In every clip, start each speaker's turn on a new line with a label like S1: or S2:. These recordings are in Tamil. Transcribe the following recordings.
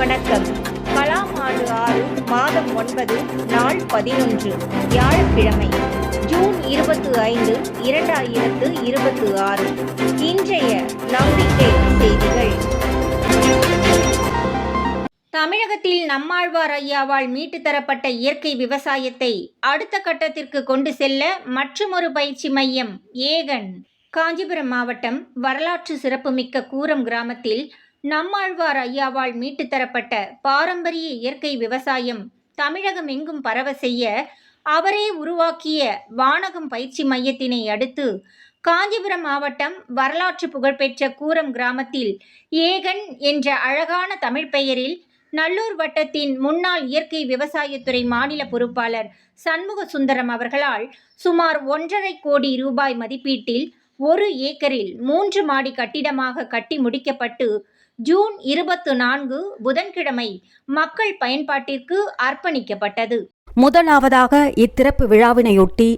S1: வணக்கம். கலாம் ஆண்டு 6 மாதம் 9 நாள் 11 வியாழக்கிழமை ஜூன் 25, 2026. இன்றைய நம்பிக்கை செய்திகள். தமிழகத்தில் நம்மாழ்வார் ஐயாவால் மீட்டு தரப்பட்ட இயற்கை விவசாயத்தை அடுத்த கட்டத்திற்கு கொண்டு செல்ல மற்றுமொரு பயிற்சி மையம் ஏகன். காஞ்சிபுரம் மாவட்டம் வரலாற்று சிறப்புமிக்க கூரம் கிராமத்தில் நம்மாழ்வார் ஐயாவால் மீட்டு தரப்பட்ட பாரம்பரிய இயற்கை விவசாயம் தமிழகம் எங்கும் பரவ செய்ய அவரே உருவாக்கிய வானகம் பயிற்சி மையத்தினை அடுத்து காஞ்சிபுரம் மாவட்டம் வரலாற்று புகழ்பெற்ற கூரம் கிராமத்தில் ஏகன் என்ற அழகான தமிழ் பெயரில் நல்லூர் வட்டத்தின் முன்னாள் இயற்கை விவசாயத்துறை மாநில பொறுப்பாளர் சண்முக சுந்தரம் அவர்களால் சுமார் 1.5 கோடி ரூபாய் மதிப்பீட்டில் 1 ஏக்கரில் 3 மாடி கட்டிடமாக கட்டி முடிக்கப்பட்டு ஜூன் 24 புதன்கிழமை மக்கள் பயன்பாட்டிற்கு அர்ப்பணிக்கப்பட்டது.
S2: முதலாவதாக இத்திறப்பு விழாவினையொட்டி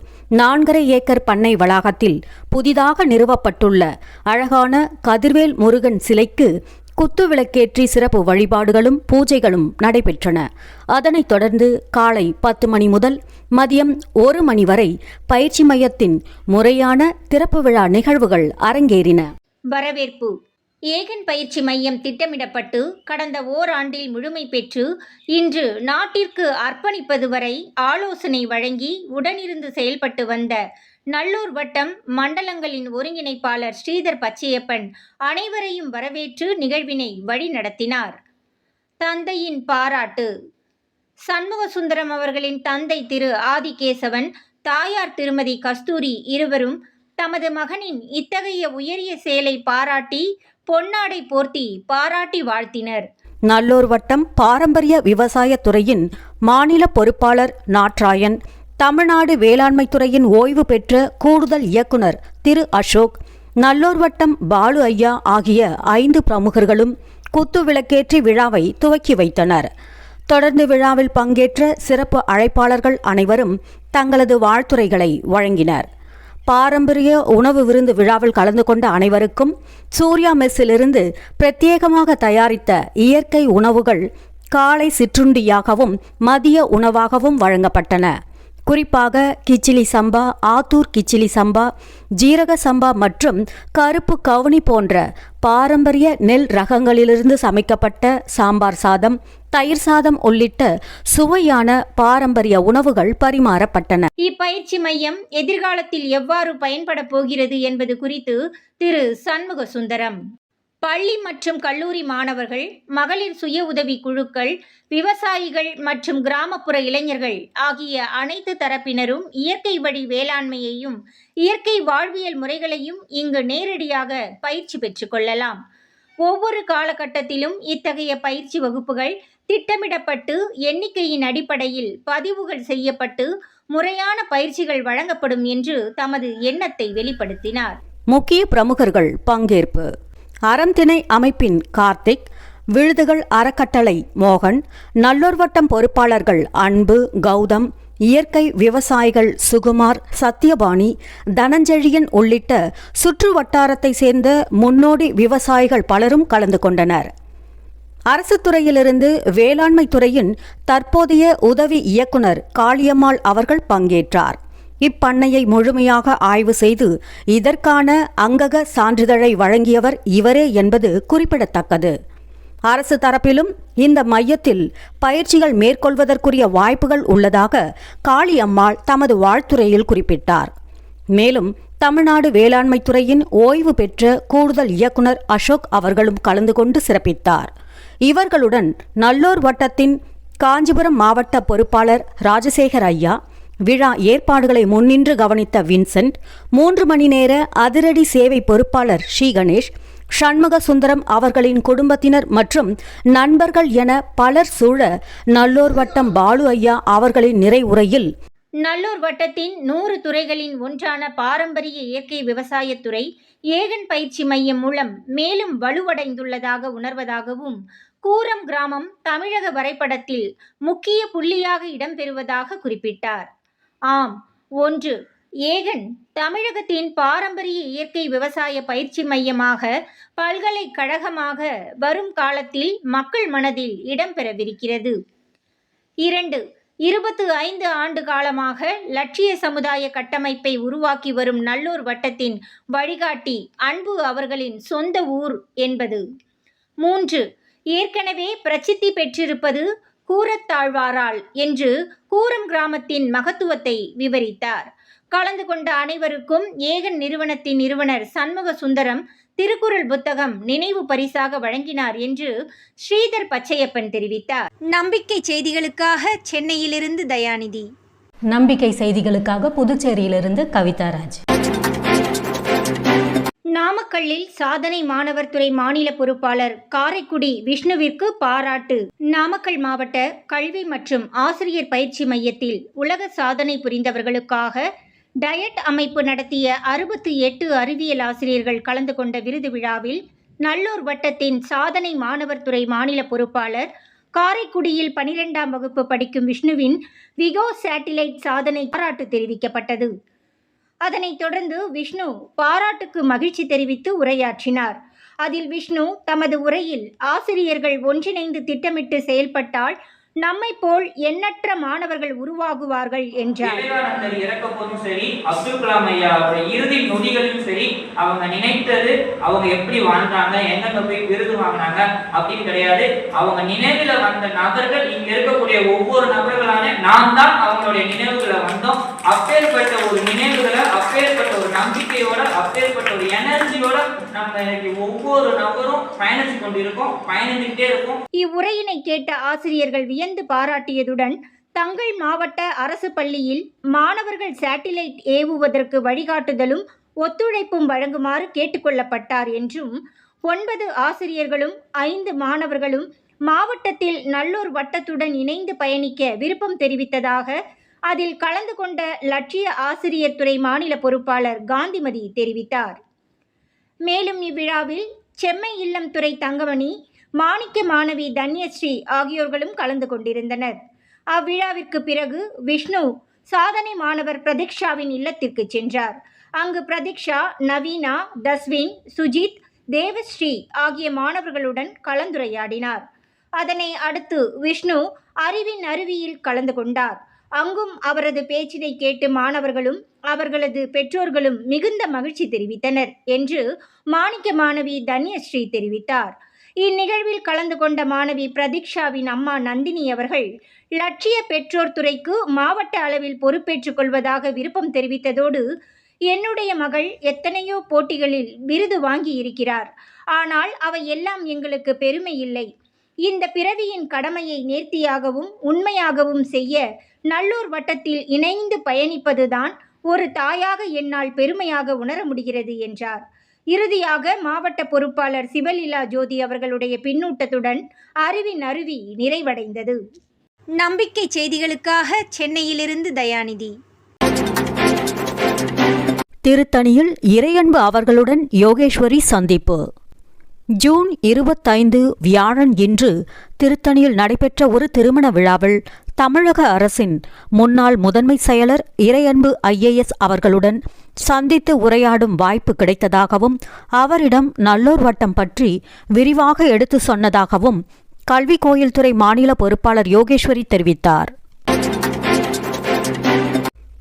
S2: 4.5 ஏக்கர் பண்ணை வளாகத்தில் புதிதாக நிறுவப்பட்டுள்ள அழகான கதிர்வேல் முருகன் சிலைக்கு குத்துவிளக்கேற்றி சிறப்பு வழிபாடுகளும் பூஜைகளும் நடைபெற்றன. அதனைத் தொடர்ந்து காலை 10 மணி முதல் மதியம் 1 மணி வரை பயிற்சி மையத்தின் முறையான திறப்பு விழா நிகழ்வுகள் அரங்கேறின.
S1: வரவேற்பு. ஏகன் பயிற்சி மையம் திட்டமிடப்பட்டு கடந்த ஓராண்டில் முழுமை பெற்று இன்று நாட்டிற்கு அர்ப்பணிப்பது வரை ஆலோசனை வழங்கி உடனிருந்து செயல்பட்டு வந்த நல்லூர் வட்டம் மண்டலங்களின் ஒருங்கிணைப்பாளர் ஸ்ரீதர் பச்சையப்பன் அனைவரையும் வரவேற்று நிகழ்வினை வழிநடத்தினார். தந்தையின் பாராட்டு. சண்முக சுந்தரம் அவர்களின் தந்தை திரு ஆதிகேசவன், தாயார் திருமதி கஸ்தூரி இருவரும் தமது மகனின் இத்தகைய உயரிய செயலை பாராட்டி பொன்னாடை போர்த்தி பாராட்டி வாழ்த்தினர்.
S2: நல்லூர் வட்டம் பாரம்பரிய விவசாயத்துறையின் மாநில பொறுப்பாளர் நாட்ராயன், தமிழ்நாடு வேளாண்மை துறையின் ஓய்வு பெற்ற கூடுதல் இயக்குனர் திரு அசோக், நல்லூர் வட்டம் பாலு ஐயா ஆகிய 5 பிரமுகர்களும் குத்து விளக்கேற்றி விழாவை துவக்கி வைத்தனர். தொடர்ந்து விழாவில் பங்கேற்ற சிறப்பு அழைப்பாளர்கள் அனைவரும் தங்களது வாழ்த்துரைகளை வழங்கினர். பாரம்பரிய உணவு விருந்து விழாவில் கலந்து கொண்ட அனைவருக்கும் சூர்யா மெஸ்ஸிலிருந்து பிரத்யேகமாக தயாரித்த இயற்கை உணவுகள் காலை சிற்றுண்டியாகவும் மதிய உணவாகவும் வழங்கப்பட்டன. குறிப்பாக கிச்சிலி சம்பா, ஆத்தூர் கிச்சிலி சம்பா, ஜீரக சம்பா மற்றும் கருப்பு கவுனி போன்ற பாரம்பரிய நெல் ரகங்களிலிருந்து சமைக்கப்பட்ட சாம்பார் சாதம், தயிர் சாதம் உள்ளிட்ட சுவையான பாரம்பரிய உணவுகள் பரிமாறப்பட்டன.
S1: இப்பயிற்சி மையம் எதிர்காலத்தில் எவ்வாறு பயன்பட போகிறது என்பது குறித்து திரு சண்முக சுந்தரம். பள்ளி மற்றும் கல்லூரி மாணவர்கள், மகளிர் சுய உதவி குழுக்கள், விவசாயிகள் மற்றும் கிராமப்புற இளைஞர்கள் ஆகிய அனைத்து தரப்பினரும் இயற்கை வழி வேளாண்மையையும் இயற்கை வாழ்வியல் முறைகளையும் இங்கு நேரடியாக பயிற்சி பெற்றுக் கொள்ளலாம். ஒவ்வொரு காலகட்டத்திலும் இத்தகைய பயிற்சி வகுப்புகள் திட்டமிடப்பட்டு எண்ணிக்கையின் அடிப்படையில் பதிவுகள் செய்யப்பட்டு முறையான பயிற்சிகள் வழங்கப்படும் என்று தமது எண்ணத்தை வெளிப்படுத்தினார்.
S2: முக்கிய பிரமுகர்கள் பங்கேற்பு. அறம் திணை அமைப்பின் கார்த்திக், விழுதுகள் அறக்கட்டளை மோகன், நல்லூர் வட்டம் பொறுப்பாளர்கள் அன்பு, கௌதம், இயற்கை விவசாயிகள் சுகுமார், சத்யபாணி, தனஞ்செழியன் உள்ளிட்ட சுற்று வட்டாரத்தை சேர்ந்த முன்னோடி விவசாயிகள் பலரும் கலந்து கொண்டனர். அரசு துறையிலிருந்து வேளாண்மை துறையின் தற்போதைய உதவி இயக்குனர் காளியம்மாள் அவர்கள் பங்கேற்றார். இப்பண்ணையை முழுமையாக ஆய்வு செய்து இதற்கான அங்கக சான்றிதழை வழங்கியவர் இவரே என்பது குறிப்பிடத்தக்கது. அரசு தரப்பிலும் இந்த மையத்தில் பயிற்சிகள் மேற்கொள்வதற்குரிய வாய்ப்புகள் உள்ளதாக காளியம்மாள் தமது வாழ்த்துரையில் குறிப்பிட்டார். மேலும் தமிழ்நாடு வேளாண்மை துறையின் ஓய்வு பெற்ற கூடுதல் இயக்குனர் அசோக் அவர்களும் கலந்து கொண்டு சிறப்பித்தார். இவர்களுடன் நல்லூர் வட்டத்தின் காஞ்சிபுரம் மாவட்ட பொறுப்பாளர் ராஜசேகர் ஐயா, விழா ஏற்பாடுகளை முன்னின்று கவனித்த வின்சென்ட், 3 மணி நேர அதிரடி சேவை பொறுப்பாளர் ஸ்ரீ கணேஷ், சண்முக சுந்தரம் அவர்களின் குடும்பத்தினர் மற்றும் நண்பர்கள் என பலர் சூழ நல்லூர் வட்டம் பாலு ஐயா அவர்களின் நிறைவுரையில்,
S1: நல்லூர் வட்டத்தின் 100 துறைகளின் ஒன்றான பாரம்பரிய இயற்கை விவசாயத்துறை ஏகன் பயிற்சி மையம் மூலம் மேலும் வலுவடைந்துள்ளதாக உணர்வதாகவும், கூரம் கிராமம் தமிழக வரைபடத்தில் முக்கிய புள்ளியாக இடம்பெறுவதாக குறிப்பிட்டார். ஆம், 1. ஏகன் தமிழகத்தின் பாரம்பரிய இயற்கை விவசாய பயிற்சி மையமாக, பல்கலைக்கழகமாக வரும் காலத்தில் மக்கள் மனதில் இடம்பெறவிருக்கிறது. 2. 25 ஆண்டு காலமாக லட்சிய சமுதாய கட்டமைப்பை உருவாக்கி வரும் நல்லூர் வட்டத்தின் வழிகாட்டி அன்பு அவர்களின் சொந்த ஊர் என்பது. 3. ஏற்கனவே பிரசித்தி பெற்றிருப்பது கூரத்தாழ்வாரால் என்று கூரம் கிராமத்தின் மகத்துவத்தை விவரித்தார். கலந்து கொண்ட அனைவருக்கும் ஏகன் நிறுவனத்தின் நிறுவனர் சண்முக சுந்தரம் திருக்குறள் புத்தகம் நினைவு பரிசாக வழங்கினார் என்று ஸ்ரீதர் பச்சையப்பன் தெரிவித்தார். நம்பிக்கை செய்திகளுக்காக சென்னையிலிருந்து தயாநிதி.
S3: நம்பிக்கை செய்திகளுக்காக புதுச்சேரியிலிருந்து கவிதாராஜ்.
S1: நாமக்கல்லில் சாதனை மாணவர் துறை மாநில பொறுப்பாளர் காரைக்குடி விஷ்ணுவிற்கு பாராட்டு. நாமக்கல் மாவட்ட கல்வி மற்றும் ஆசிரியர் பயிற்சி மையத்தில் உலக சாதனை புரிந்தவர்களுக்காக டயட் அமைப்பு நடத்திய 68 அறிவியல் ஆசிரியர்கள் கலந்து கொண்ட விருது விழாவில் நல்லூர் வட்டத்தின் சாதனை மாணவர் துறை மாநில பொறுப்பாளர் காரைக்குடியில் 12ஆம் வகுப்பு படிக்கும் விஷ்ணுவின் விகோ சேட்டிலைட் சாதனை பாராட்டு தெரிவிக்கப்பட்டது. அதனைத் தொடர்ந்து விஷ்ணு பாராட்டுக்கு மகிழ்ச்சி தெரிவித்து உரையாற்றினார். அதில் விஷ்ணு தமது உரையில் ஆசிரியர்கள் ஒன்றிணைந்து திட்டமிட்டு செயல்பட்டால் நம்மை போல் எண்ணற்ற மாணவர்கள் உருவாகுவார்கள் என்றார்.
S4: விவேகானந்தர் இறக்க போதும் சரி, அப்துல் கலாம் ஐயா இறுதி நொடிகளும் சரி, அவங்க நினைத்தது அவங்க எப்படி வாழ்ந்தாங்க, எங்கெங்க போய் விருது வாங்கினாங்க அப்படின்னு கிடையாது. அவங்க நினைவுல வந்த நபர்கள், இங்க இருக்கக்கூடிய ஒவ்வொரு நபர்களான நாம் தான் அவங்களுடைய நினைவுகளை வந்தோம். அப்பேற்பட்ட ஒரு நினைவுகளை, அப்பேற்பட்ட ஒரு நம்பிக்கையோட, அப்பேற்பட்ட ஒரு எனர்ஜியோட நம்ம ஒவ்வொரு நபரும் பயணிச்சு கொண்டிருக்கோம், பயணிச்சுட்டே இருக்கும்.
S1: இவ்வுரையினை கேட்ட ஆசிரியர்கள் வியந்து பாராட்டியதுடன் தங்கள் மாவட்ட அரசு பள்ளியில் மாணவர்கள் சேட்டிலைட் ஏவுவதற்கு வழிகாட்டுதலும் ஒத்துழைப்பும் வழங்குமாறு கேட்டுக்கொள்ளப்பட்டார் என்றும், 9 ஆசிரியர்களும் 5 மாணவர்களும் மாவட்டத்தில் நல்லூர் வட்டத்துடன் இணைந்து பயணிக்க விருப்பம் தெரிவித்ததாக அதில் கலந்து கொண்ட லட்சிய ஆசிரியர் துறை மாநில பொறுப்பாளர் காந்திமதி தெரிவித்தார். மேலும் இவ்விழாவில் செம்மை இல்லம் துறை தங்கமணி, மாணிக்க மாணவி தன்யஸ்ரீ ஆகியோர்களும் கலந்து கொண்டிருந்தனர். அவ்விழாவிற்கு பிறகு விஷ்ணு சாதனை மாணவர் பிரதீக்ஷாவின் இல்லத்திற்கு சென்றார். அங்கு பிரதீக்ஷா, நவீனா, தஸ்வின், சுஜித், தேவஸ்ரீ ஆகிய மாணவர்களுடன் கலந்துரையாடினார். அதனை அடுத்து விஷ்ணு அறிவின் அருவியில் கலந்து கொண்டார். அங்கும் அவரது பேச்சினை கேட்டு மாணவர்களும் அவர்களது பெற்றோர்களும் மிகுந்த மகிழ்ச்சி தெரிவித்தனர் என்று மாணிக்க மாணவி தன்யஸ்ரீ தெரிவித்தார். இந்நிகழ்வில் கலந்து கொண்ட மாணவி பிரதீக்ஷாவின் அம்மா நந்தினி அவர்கள் லட்சிய பெற்றோர் துறைக்கு மாவட்ட அளவில் பொறுப்பேற்றுக் கொள்வதாக விருப்பம் தெரிவித்ததோடு, என்னுடைய மகள் எத்தனையோ போட்டிகளில் விருது வாங்கி இருக்கிறார். ஆனால் அவை எல்லாம் எங்களுக்கு பெருமை இல்லை. இந்த பிறவியின் கடமையை நேர்த்தியாகவும் உண்மையாகவும் செய்ய நல்லூர் வட்டத்தில் இணைந்து பயணிப்பதுதான் ஒரு தாயாக என்னால் பெருமையாக உணர முடிகிறது என்றார். இறுதியாக மாவட்ட பொறுப்பாளர் சிவலீலா ஜோதி அவர்களுடைய பின்னூட்டத்துடன் அறிவின் அருவி நிறைவடைந்தது. நம்பிக்கை செய்திகளுக்காக சென்னையிலிருந்து தயாநிதி.
S2: திருத்தணியில் இறையன்பு அவர்களுடன் யோகேஸ்வரி சந்திப்பு. ஜூன் 25 வியாழன் இன்று திருத்தணியில் நடைபெற்ற ஒரு திருமண விழாவில் தமிழக அரசின் முன்னாள் முதன்மை செயலர் இறையன்பு IAS அவர்களுடன் சந்தித்து உரையாடும் வாய்ப்பு கிடைத்ததாகவும், அவரிடம் நல்லூர் வட்டம் பற்றி விரிவாக எடுத்து சொன்னதாகவும் கல்வி கோயில் துறை மாநில பொறுப்பாளர் யோகேஸ்வரி தெரிவித்தார்.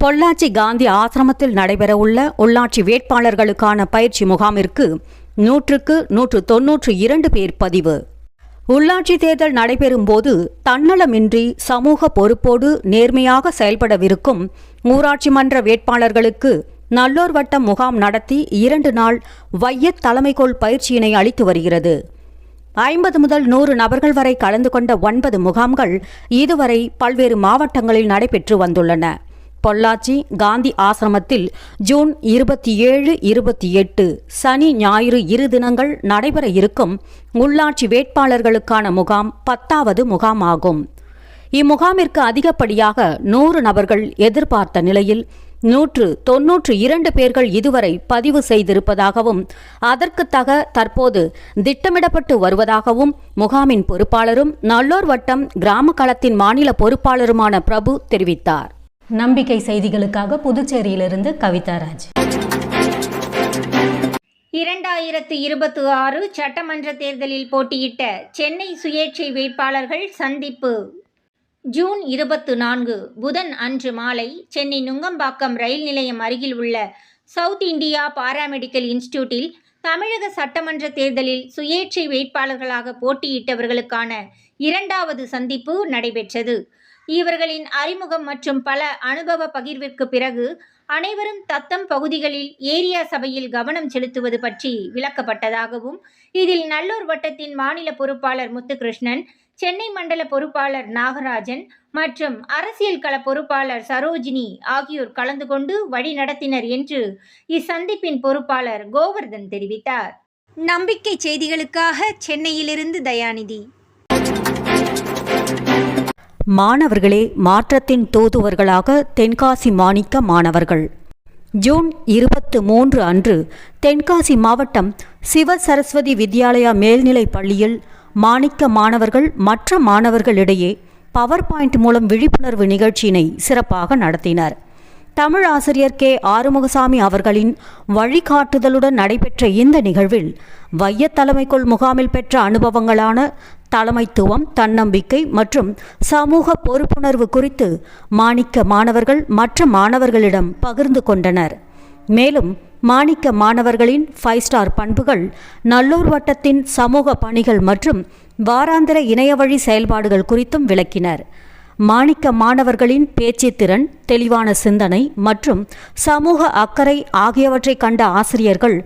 S2: பொள்ளாச்சி காந்தி ஆசிரமத்தில் நடைபெறவுள்ள உள்ளாட்சி வேட்பாளர்களுக்கான பயிற்சி முகாமிற்கு 100க்கு 192 பேர் பதிவு. உள்ளாட்சி தேர்தல் நடைபெறும் போது தன்னலமின்றி சமூக பொறுப்போடு நேர்மையாக செயல்படவிருக்கும் ஊராட்சி மன்ற வேட்பாளர்களுக்கு நல்லூர் வட்டம் முகாம் நடத்தி 2 நாள் வையத் தலைமைக்கோள் பயிற்சியினை அளித்து வருகிறது. 50 முதல் 100 நபர்கள் வரை கலந்து கொண்ட 9 முகாம்கள் இதுவரை பல்வேறு மாவட்டங்களில் நடைபெற்று வந்துள்ளன. பொள்ளாச்சி காந்தி ஆசிரமத்தில் ஜூன் 27, 28 சனி ஞாயிறு 2 தினங்கள் நடைபெற இருக்கும் உள்ளாட்சி வேட்பாளர்களுக்கான முகாம் 10வது முகாமாகும். இம்முகாமிற்கு அதிகப்படியாக 100 நபர்கள் எதிர்பார்த்த நிலையில் 192 பேர்கள் இதுவரை பதிவு செய்திருப்பதாகவும், அதற்கு தற்போது திட்டமிடப்பட்டு வருவதாகவும் முகாமின் பொறுப்பாளரும் நல்லூர் வட்டம் கிராம களத்தின் மாநில பொறுப்பாளருமான பிரபு தெரிவித்தார்.
S3: நம்பிக்கை செய்திகளுக்காக புதுச்சேரியிலிருந்து கவிதாராஜ்.
S1: 2026 சட்டமன்ற தேர்தலில் போட்டியிட்ட சென்னை சுயேட்சை வேட்பாளர்கள் சந்திப்பு. ஜூன் 24 புதன் அன்று மாலை சென்னை நுங்கம்பாக்கம் ரயில் நிலையம் அருகில் உள்ள சவுத் இந்தியா பாராமெடிக்கல் இன்ஸ்டிடியூட்டில் தமிழக சட்டமன்ற தேர்தலில் சுயேட்சை வேட்பாளர்களாக போட்டியிட்டவர்களுக்கான 2வது சந்திப்பு நடைபெற்றது. இவர்களின் அறிமுகம் மற்றும் பல அனுபவ பகிர்விற்கு பிறகு அனைவரும் தத்தம் பகுதிகளில் ஏரியா சபையில் கவனம் செலுத்துவது பற்றி விளக்கப்பட்டதாகவும், இதில் நல்லூர் வட்டத்தின் மாநில பொறுப்பாளர் முத்துகிருஷ்ணன், சென்னை மண்டல பொறுப்பாளர் நாகராஜன் மற்றும் அரசியல் கள பொறுப்பாளர் சரோஜினி ஆகியோர் கலந்து கொண்டு வழி நடத்தினர் என்று இச்சந்திப்பின் பொறுப்பாளர் கோவர்தன் தெரிவித்தார். நம்பிக்கை செய்திகளுக்காக சென்னையிலிருந்து தயாநிதி.
S2: மாணவர்களே மாற்றத்தின் தூதுவர்களாக தென்காசி மாணிக்க மாணவர்கள். ஜூன் 23 அன்று தென்காசி மாவட்டம் சிவ சரஸ்வதி வித்யாலயா மேல்நிலைப் பள்ளியில் மாணிக்க மாணவர்கள் மற்ற மாணவர்களிடையே பவர் பாயிண்ட் மூலம் விழிப்புணர்வு நிகழ்ச்சியினை சிறப்பாக நடத்தினர். தமிழ் ஆசிரியர் கே ஆறுமுகசாமி அவர்களின் வழிகாட்டுதலுடன் நடைபெற்ற இந்த நிகழ்வில் வைய தலைமைக்குள் முகாமில் பெற்ற அனுபவங்களான தலைமைத்துவம், தன்னம்பிக்கை மற்றும் சமூக பொறுப்புணர்வு குறித்து மாணிக்க மாணவர்கள் மற்ற மாணவர்களிடம் பகிர்ந்து கொண்டனர். மேலும் மாணிக்க மாணவர்களின் 5 ஸ்டார் பண்புகள், நல்லூர் வட்டத்தின் சமூக பணிகள் மற்றும் வாராந்திர இணையவழி செயல்பாடுகள் குறித்தும் விளக்கினர். மாணிக்க மாணவர்களின் பேச்சுத்திறன், தெளிவான சிந்தனை மற்றும் சமூக அக்கறை ஆகியவற்றை கண்ட ஆசிரியர்கள்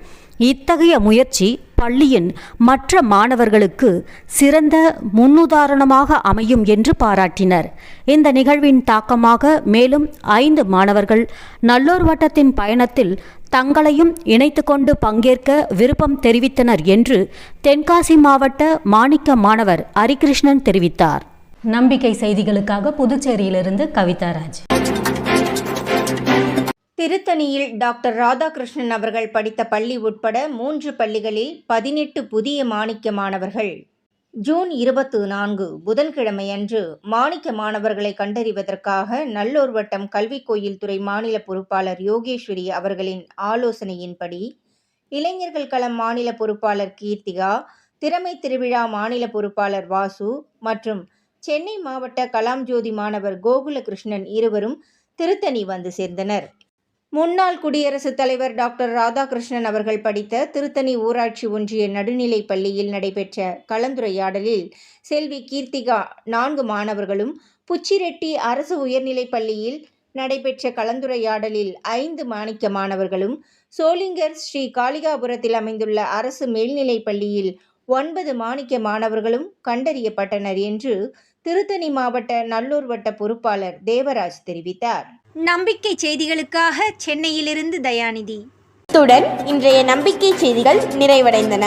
S2: இத்தகைய முயற்சி பள்ளியின் மற்ற மாணவர்களுக்கு சிறந்த முன்னுதாரணமாக அமையும் என்று பாராட்டினர். இந்த நிகழ்வின் தாக்கமாக மேலும் 5 மாணவர்கள் நல்லூர் வட்டத்தின் பயணத்தில் தங்களையும் இணைத்து கொண்டு பங்கேற்க விருப்பம் தெரிவித்தனர் என்று தென்காசி மாவட்ட மாணிக்க மாணவர் ஹரிகிருஷ்ணன் தெரிவித்தார்.
S3: நம்பிக்கை செய்திகளுக்காக புதுச்சேரியிலிருந்து கவிதாராஜ்.
S1: திருத்தணியில் டாக்டர் ராதாகிருஷ்ணன் அவர்கள் படித்த பள்ளி உட்பட 3 பள்ளிகளில் 18 புதிய மாணிக்க மாணவர்கள். ஜூன் 24 புதன்கிழமையன்று மாணிக்க மாணவர்களை கண்டறிவதற்காக நல்லூர் வட்டம் கல்வி கோயில் துறை மாநில பொறுப்பாளர் யோகேஸ்வரி அவர்களின் ஆலோசனையின்படி இளைஞர்கள் களம் மாநில பொறுப்பாளர் கீர்த்திகா, திறமை திருவிழா மாநில பொறுப்பாளர் வாசு மற்றும் சென்னை மாவட்ட கலாம் ஜோதி மாணவர் கோகுலகிருஷ்ணன் இருவரும் திருத்தணி வந்து சேர்ந்தனர். முன்னாள் குடியரசுத் தலைவர் டாக்டர் ராதாகிருஷ்ணன் அவர்கள் படித்த திருத்தணி ஊராட்சி ஒன்றிய நடுநிலைப் பள்ளியில் நடைபெற்ற கலந்துரையாடலில் செல்வி கீர்த்திகா 4 மாணவர்களும், புச்சிரெட்டி அரசு உயர்நிலைப் பள்ளியில் நடைபெற்ற கலந்துரையாடலில் 5 மாணிக்க மாணவர்களும், சோளிங்கர் ஸ்ரீ காளிகாபுரத்தில் அமைந்துள்ள அரசு மேல்நிலைப் பள்ளியில் 9 மாணிக்க மாணவர்களும் கண்டறியப்பட்டனர் என்று திருத்தணி மாவட்ட நல்லூர் வட்ட பொறுப்பாளர் தேவராஜ் தெரிவித்தார். நம்பிக்கை செய்திகளுக்காக சென்னையிலிருந்து தயாநிதி.
S5: இத்துடன் இன்றைய நம்பிக்கை செய்திகள் நிறைவடைந்தன.